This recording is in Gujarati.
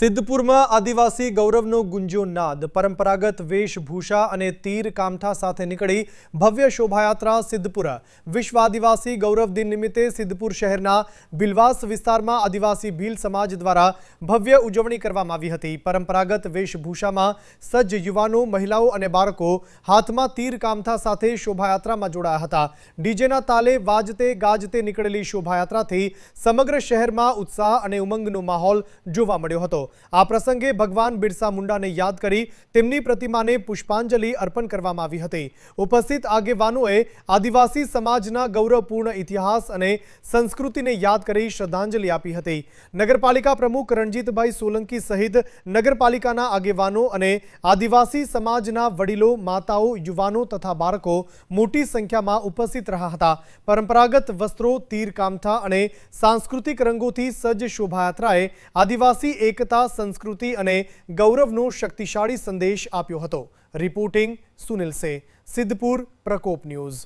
સિદ્ધપુરમાં આદિવાસી ગૌરવનો ગુંજ્યો નાદ પરંપરાગત વેશભૂષા અને તીર કામઠા સાથે નીકળી ભવ્ય શોભાયાત્રા સિદ્ધપુર વિશ્વ આદિવાસી ગૌરવ દિન નિમિત્તે સિદ્ધપુર શહેરના બિલવાસ વિસ્તારમાં આદિવાસી ભીલ સમાજ દ્વારા ભવ્ય ઉજવણી કરવામાં આવી હતી। પરંપરાગત વેશભૂષામાં સજ્જ યુવાનો, મહિલાઓ અને બાળકો હાથમાં તીર કામઠા સાથે શોભાયાત્રામાં જોડાયા હતા। ડીજેના તાલે વાજતે ગાજતે નીકળેલી શોભાયાત્રાથી સમગ્ર શહેરમાં ઉત્સાહ અને ઉમંગનો માહોલ જોવા મળ્યો હતો। આ પ્રસંગે ભગવાન બિરસા મુંડાને યાદ કરી તેમની પ્રતિમાને પુષ્પાંજલિ અર્પણ કરવામાં આવી હતી। ઉપસ્થિત આગેવાનોએ આદિવાસી સમાજના ગૌરવપૂર્ણ ઇતિહાસ અને સંસ્કૃતિને યાદ કરી શ્રદ્ધાંજલિ આપી હતી। નગરપાલિકા પ્રમુખ રણજીતભાઈ સોલંકી સહિત નગરપાલિકાના આગેવાનો અને આદિવાસી સમાજના વડીલો, માતાઓ, યુવાનો તથા બાળકો મોટી સંખ્યામાં ઉપસ્થિત રહ્યા હતા। પરંપરાગત વસ્ત્રો, તીર કામઠા અને સાંસ્કૃતિક રંગોથી સજ્જ શોભાયાત્રાએ આદિવાસી એકતા, संस्कृति અને ગૌરવનો શક્તિશાળી સંદેશ આપ્યો હતો। રિપોર્ટિંગ સુનિલ સે, સિદ્ધપુર પ્રકોપ ન્યૂઝ।